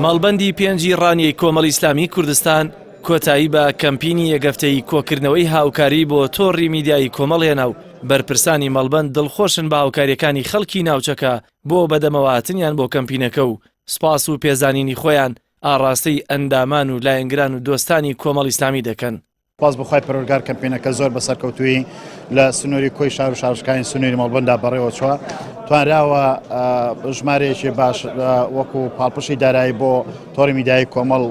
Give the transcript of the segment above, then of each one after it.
ماڵبەندی پێنجی ڕانیەی کۆمەڵی ئیسلامی کوردستان کۆتایی بە کەمپینی یەکەفتەی کۆکردنەوەی هاوکاری بۆ تۆڕی میدیایی کۆمەڵ هێنا و بەرپرسانی مەڵبەند دڵخۆشن بە هاوکاریەکانی خەڵکی ناوچەکە بۆ بەدەمەواتنیان بۆ کەمپینەکە و سپاس و پێزانینی خۆیان ئاڕاستەی ئەندامان و لایەنگران و دۆستانی کۆمەڵی ئیسلامی دەکەن. باز بخوای پەروەردگار کەمپینەکە زۆر بەسەرکەوتووی لە سنووری کۆی شار و شارشکانی سنووری مەڵبەندا بەڕێوە چووە توانراوە ژمارەیەکی باش وەکو پاڵپشی دارایی بۆ تۆڕی میدیایی کۆمەڵ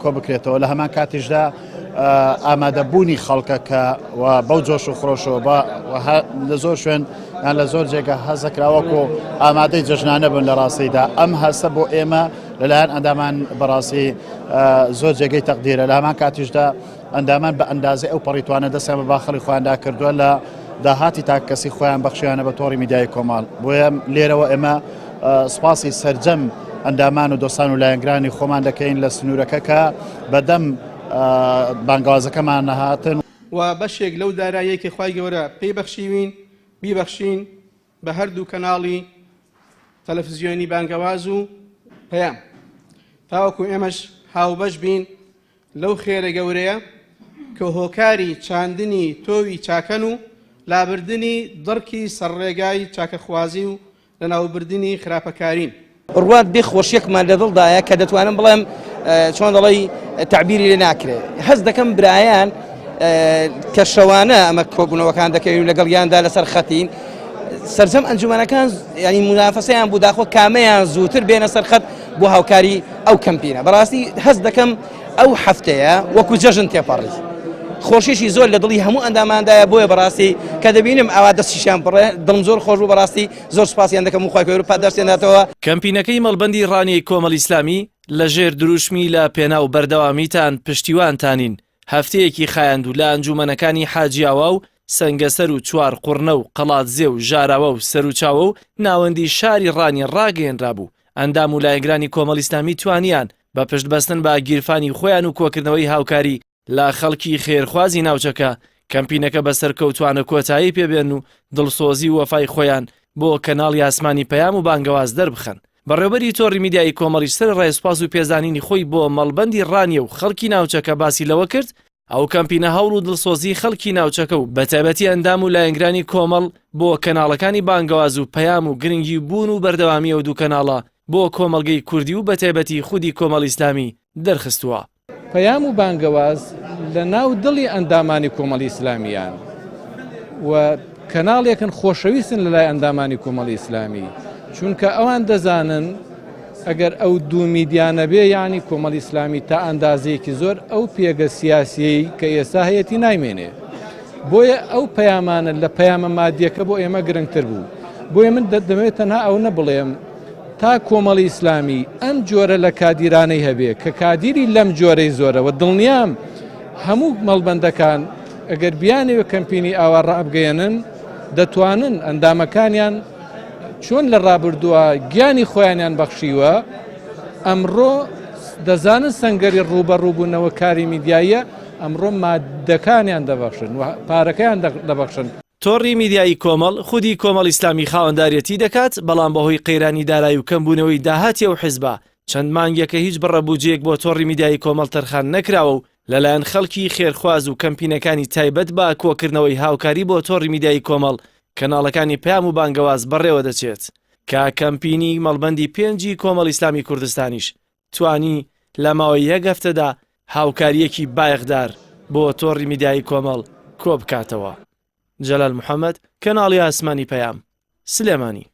کۆ بکرێتەوە لە هەمان کاتیشدا ئامادەبوونی خەڵکە کە بەو جۆش و خۆشەوە لە زۆر شوێن یان لە زۆر جێگە هەزەکراوەکو ئامادەی جەژنانە بن لە ڕاستیدا ئەم هەسە بۆ ئێمە لەلایەن ئەندامان بەڕاستی زۆر جێگەی تەقدیرە لە هەمان کاتیشدا ئەندامان بە ئەندازی ئەو پەڕیتوانە دەستیان بە باخەڵی خۆیاندا کردووە لە داهاتی تاکەسی خۆیان بەخشیانە بە تۆڕی میدیایی کۆمەڵ بۆیە لێرەوە ئێمە سپاسی سەرجەم ئەندامان و دۆستان و لایەنگرانی خۆمان دەکەین لە سنوورەکە کە بەدەم بانگوازەکەمان نەهاتن و بەشێک لەو داراییەکی خوای گەورە پێی بەخشیوین بیبەخشین بە هەردوو کەناڵی تەلەڤیزیۆنی بانگەواز و پەیام تاوەکو ئێمەش هاوبەش بین لەو خێرە گەورەیە کە هۆکاری چاندنی تۆوی چاکەن و لابردنی دڕکی سەرڕێگای چاکەخوازی و لەناوبردنی خراپەکارین. ڕوات بێ خۆشیەکمان لە دڵدایە کە دەتوانم بڵێم چۆن دەڵی تعبیری لێ ناکرێت. هەست دەکەم برایان کە شەوانە ئەمە کۆبوونەوەکان دەکەین لەگەڵیاندا لەسەر خەتین سەرجەم ئەنجومەنەکان ینی منافەسەیان بوو داخۆ کامەیان زووتر بێنە سەر خەت بۆ هاوکاری ئەو کەمپینە. بەڕاستی هەست دەکەم ئەو هەفتەیە وەکو جەژن تێپەڕی خۆشیشی زۆر لە دڵی هەموو ئەنداماندایە بۆیە بەڕاستی کە دەبینم ئەوا دەستیشان پڕێ دڵم زۆر خۆش بوو بەڕاستی زۆر سپاسیان دەکەم و خوای گەورە پاداشتێناتەوە. کەمپینەکەی مەڵبەندی ڕانیەی کۆمەڵی ئیسلامی لەژێر دروشمی لە پێناو بەردەوامیتان پشتیوانتانین هەفتەیەکی خایاند و لە ئەنجومەنەکانی حاجیاوا و سەنگەسەر و چوار قوڕنە و قەڵاتزێ و ژاراوە و سەرچاوە و ناوەندی شاری ڕانی ڕاگەیەنرا بوو. ئەندام و لایەنگرانی کۆمەڵی ئیسلامی توانیان بە پشتبەستن بە گیرفانی خۆیان و کۆکردنەوەی هاوکاری لە خەڵکی خێرخوازی ناوچەکە کەمپینەکە بەسەر کەوتوانە کۆتایی پێبێن و دڵسۆزی و وەفای خۆیان بۆ کەناڵی ئاسمانی پەیام و بانگەواز دەربخەن. بەڕێوەبەری تۆڕی میدیایی کۆمەڵی سەر ڕێسپاس و پێزانینی خۆی بۆ مەڵبەندی ڕانیە و خەڵکی ناوچەکە باسی لەوە کرد ئەو کەمپینە هەوڵ و دڵسۆزی خەڵکی ناوچەکە و بەتایبەتی ئەندام و لایەنگرانی کۆمەڵ بۆ کەناڵەکانی بانگەواز و پەیام و گرنگی بوون و بەردەوامی ئەو دوو کەناڵە بۆ کۆمەڵگەی کوردی و بەتایبەتی خودی کۆمەڵی ئیسلامی دەرخستووە. پەیام و بانگەواز لە ناو دڵی ئەندامانی کۆمەڵی ئیسلامیان و کەناڵێکن خۆشەویستن لە لای ئەندامانی کۆمەڵی ئیسلامی چونکە ئەوان دەزانن ئەگەر ئەو دوو میدیانە بێ یانی کۆمەڵی ئیسلامی تا ئەندازەیەکی زۆر ئەو پێگە سیاسیی کە ئێستا هەیەی نایمێنێ بۆیە ئەو پەیامانە لە پەیامە مادیەکە بۆ ئێمە گرنگتر بوو. بۆیە من دەمەوێت تەنها ئەو نەبڵێم تا کۆمەڵی ئیسلامی ئەم جۆرە لە کادیرانەی هەبێ کە کادیری لەم جۆرەی زۆرەوە دڵنیام هەموو مەڵبەندەکان ئەگەر بیانەوە کەمپینی ئاوا ڕابگەێنن دەتوانن ئەندامەکانیان چۆن لە ڕابردووە گیانی خۆیانیان بەخشیوە ئەمڕۆ دەزانن سەنگەری ڕوبەڕووبوونەوە کاری میدیایە ئەمڕۆ مادەکانیان دەبەخشن و پارەکەیان دەبەخشن. تۆڕی میدیایی کۆمەڵ خودی کۆمەڵی ئیسلامی خاوەنداریەتی دەکات بەڵام بەهۆی قەیرانی دارایی و کەمبوونەوەی داهاتی ئەو حیزبە چەند مانگێکە هیچ بڕەبوجەیەک بۆ تۆڕی میدیایی کۆمەڵ تەرخان نەکراوە و لەلایەن خەڵکی خێرخواز و کەمپینەکانی تایبەت بە کۆکردنەوەی هاوکاری بۆ تۆڕی میدیایی کۆمەڵ کەناڵەکانی پەیام و بانگەواز بەڕێوە دەچێت کە کەمپینی مەڵبەندی پێنجی کۆمەڵی ئیسلامی کوردستانیش توانی لە ماوەی یەک هەفتەدا هاوکاریەکی بایەخدار بۆ تۆڕی میدیایی کۆمەڵ کۆ بکاتەوە. جەلال محەممەد کەناڵی ئاسمانی پەیام سلێمانی.